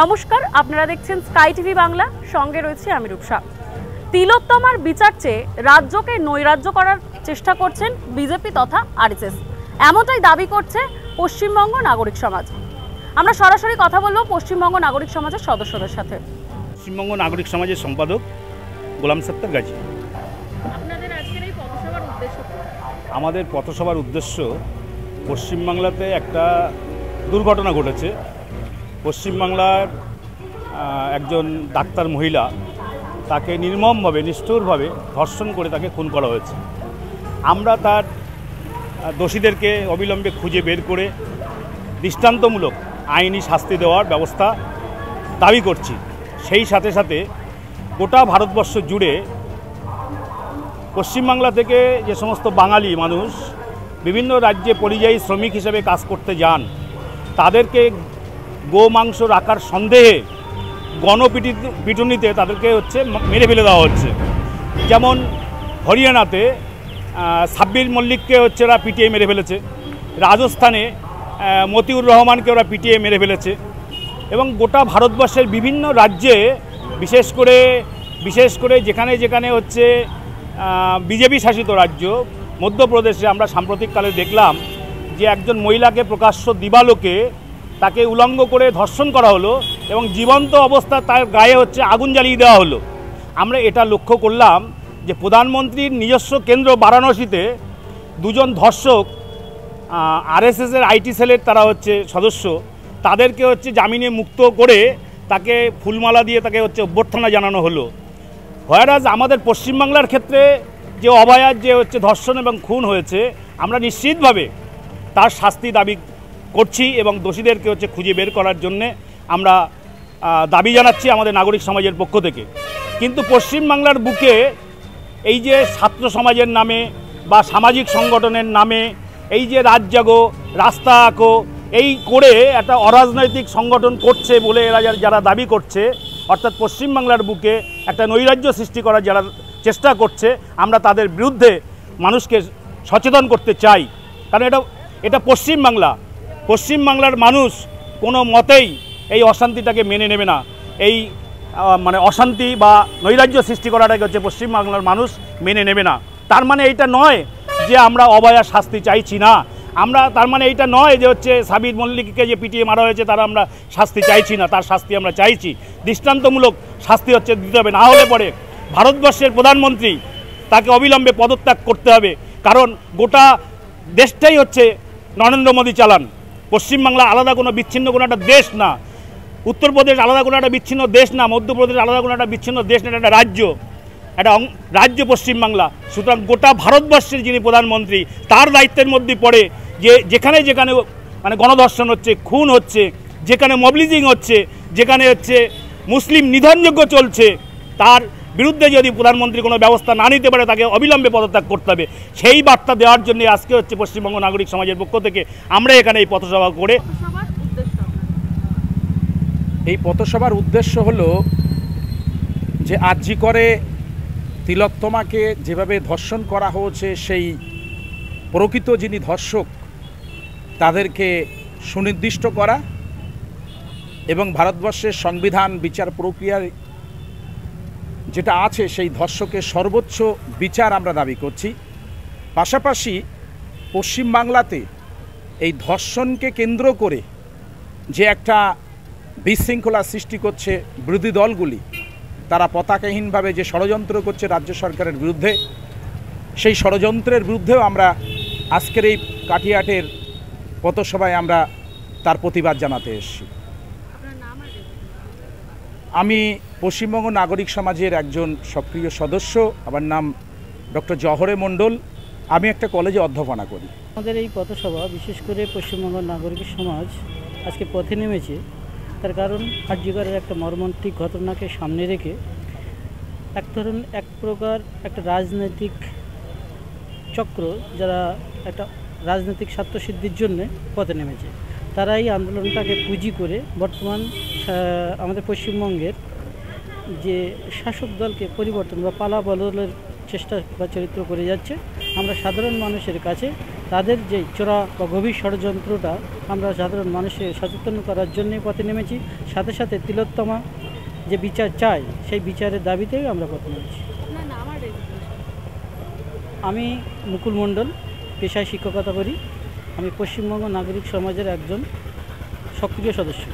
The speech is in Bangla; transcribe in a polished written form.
নমস্কার, আপনারা দেখছেন স্কাই টিভি বাংলা, সঙ্গে রয়েছে আমি রূপসা। তিলোত্তমার বিচার চেয়ে রাজ্যকে নৈরাজ্য করার চেষ্টা করছেন বিজেপি তথা আরএসএস, এমনটাই দাবি করছে পশ্চিমবঙ্গ নাগরিক সমাজ। আমরা সরাসরি কথা বলবো পশ্চিমবঙ্গ নাগরিক সমাজের সদস্যদের সাথে। পশ্চিমবঙ্গ নাগরিক সমাজের সম্পাদক গোলাম সত্তার গাজী। আপনাদের আজকের এই পথসভার উদ্দেশ্য? আমাদের পথসভার উদ্দেশ্য, পশ্চিমবাংলাতে একটা দুর্ঘটনা ঘটেছে। পশ্চিমবাংলার একজন ডাক্তার মহিলা, তাকে নির্মমভাবে নিষ্ঠুরভাবে ধর্ষণ করে তাকে খুন করা হয়েছে। আমরা তার দোষীদেরকে অবিলম্বে খুঁজে বের করে দৃষ্টান্তমূলক আইনি শাস্তি দেওয়ার ব্যবস্থা দাবি করছি। সেই সাথে সাথে গোটা ভারতবর্ষ জুড়ে পশ্চিমবাংলা থেকে যে সমস্ত বাঙালি মানুষ বিভিন্ন রাজ্যে পরিযায়ী শ্রমিক হিসেবে কাজ করতে যান, তাদেরকে গোমাংস রাখার সন্দেহে গণপিটুনিতে তাদেরকে মেরে ফেলে দেওয়া হচ্ছে। যেমন হরিয়ানাতে সাব্বির মল্লিককে ওরা পিটিয়ে মেরে ফেলেছে, রাজস্থানে মতিউর রহমানকে ওরা পিটিয়ে মেরে ফেলেছে, এবং গোটা ভারতবর্ষের বিভিন্ন রাজ্যে বিশেষ করে যেখানে যেখানে বিজেপি শাসিত রাজ্য, মধ্যপ্রদেশে আমরা সাম্প্রতিককালে দেখলাম যে একজন মহিলাকে প্রকাশ্য দিবালোকে তাকে উলঙ্গ করে ধর্ষণ করা হলো এবং জীবন্ত অবস্থা তার গায়ে আগুন জ্বালিয়ে দেওয়া হলো। আমরা এটা লক্ষ্য করলাম যে প্রধানমন্ত্রীর নিজস্ব কেন্দ্র বারাণসীতে দুজন ধর্ষক, আরএসএসের আইটি সেলের তারা সদস্য, তাদেরকে জামিনে মুক্ত করে তাকে ফুলমালা দিয়ে তাকে অভ্যর্থনা জানানো হলো। হোয়ারাজ আমাদের পশ্চিমবাংলার ক্ষেত্রে যে অভয়ার যে ধর্ষণ এবং খুন হয়েছে, আমরা নিশ্চিতভাবে তার শাস্তি দাবি করছি এবং দোষীদেরকে খুঁজে বের করার জন্যে আমরা দাবি জানাচ্ছি আমাদের নাগরিক সমাজের পক্ষ থেকে। কিন্তু পশ্চিমবাংলার বুকে এই যে ছাত্র সমাজের নামে বা সামাজিক সংগঠনের নামে এই যে রাত জাগো রাস্তা আঁকো এই করে একটা অরাজনৈতিক সংগঠন করছে বলে এরা যারা দাবি করছে, অর্থাৎ পশ্চিমবাংলার বুকে একটা নৈরাজ্য সৃষ্টি করার যারা চেষ্টা করছে, আমরা তাদের বিরুদ্ধে মানুষকে সচেতন করতে চাই। কারণ এটা পশ্চিমবাংলার মানুষ কোনো মতেই এই অশান্তিটাকে মেনে নেবে না। এই অশান্তি বা নৈরাজ্য সৃষ্টি করাটাকে পশ্চিমবাংলার মানুষ মেনে নেবে না। তার মানে এইটা নয় যে আমরা অভয়ার শাস্তি চাইছি না, তার মানে এইটা নয় যে সাবির মল্লিককে যে পিটিয়ে মারা হয়েছে তারা আমরা শাস্তি চাইছি না, তার শাস্তি আমরা চাইছি। দৃষ্টান্তমূলক শাস্তি দিতে হবে, না হলে পরে ভারতবর্ষের প্রধানমন্ত্রী তাকে অবিলম্বে পদত্যাগ করতে হবে। কারণ গোটা দেশটাই নরেন্দ্র মোদী চালান। পশ্চিমবাংলা আলাদা কোনো বিচ্ছিন্ন কোনো একটা দেশ না, উত্তরপ্রদেশ আলাদা কোনো একটা বিচ্ছিন্ন দেশ না, মধ্যপ্রদেশ আলাদা কোনো একটা বিচ্ছিন্ন দেশ না, একটা রাজ্য পশ্চিমবাংলা। সুতরাং গোটা ভারতবর্ষের যিনি প্রধানমন্ত্রী, তার দায়িত্বের মধ্যে পড়ে যে যেখানে গণধর্ষণ হচ্ছে, খুন হচ্ছে, যেখানে মবলিজিং হচ্ছে, যেখানে মুসলিম নিধনযজ্ঞ চলছে, তার বিরুদ্ধে যদি প্রধানমন্ত্রী কোনো ব্যবস্থা না নিতে পারে তাকে অবিলম্বে পদত্যাগ করতে হবে। সেই বার্তা দেওয়ার জন্য আজকে পশ্চিমবঙ্গ নাগরিক সমাজের পক্ষ থেকে আমরা এখানে এই পথসভা করে। এই পথসভার উদ্দেশ্য হলো যে আরজি করে তিলোত্তমাকে যেভাবে ধর্ষণ করা হয়েছে, সেই প্রকৃত যিনি ধর্ষক তাদেরকে সুনির্দিষ্ট করা এবং ভারতবর্ষের সংবিধান বিচার প্রক্রিয়ার যেটা আছে সেই ধর্ষকের সর্বোচ্চ বিচার আমরা দাবি করছি। পাশাপাশি পশ্চিমবাংলাতে এই ধর্ষণকে কেন্দ্র করে যে একটা বিশৃঙ্খলা সৃষ্টি করছে বিরোধী দলগুলি, তারা পতাকাহীনভাবে যে ষড়যন্ত্র করছে রাজ্য সরকারের বিরুদ্ধে, সেই ষড়যন্ত্রের বিরুদ্ধেও আমরা আজকের এই কাটিয়াটের পথসভায় আমরা তার প্রতিবাদ জানাতে এসেছি। আমি পশ্চিমবঙ্গ নাগরিক সমাজের একজন সক্রিয় সদস্য, আমার নাম ডক্টর জহরে মণ্ডল, আমি একটা কলেজে অধ্যাপনা করি। আমাদের এই পথসভা বিশেষ করে পশ্চিমবঙ্গ নাগরিক সমাজ আজকে পথে নেমেছে, তার কারণ আরজি করের একটা মর্মান্তিক ঘটনাকে সামনে রেখে এক প্রকার একটা রাজনৈতিক চক্র, যারা একটা রাজনৈতিক স্বার্থসিদ্ধির জন্য পথে নেমেছে, তারা এই আন্দোলনটাকে পুঁজি করে বর্তমান আমাদের পশ্চিমবঙ্গের যে শাসক দলকে পরিবর্তন বা পালা বদলের চেষ্টা বা চরিত্র করে যাচ্ছে। আমরা সাধারণ মানুষের কাছে তাদের যে চোরা বা গভীর ষড়যন্ত্রটা আমরা সাধারণ মানুষের সচেতন করার জন্যই পথে নেমেছি। সাথে সাথে তিলোত্তমা যে বিচার চাই সেই বিচারের দাবিতেই আমরা পথে নেমেছি। আমি মুকুল মণ্ডল, পেশায় শিক্ষকতা করি। আমি পশ্চিমবঙ্গ নাগরিক সমাজের একজন সক্রিয় সদস্য।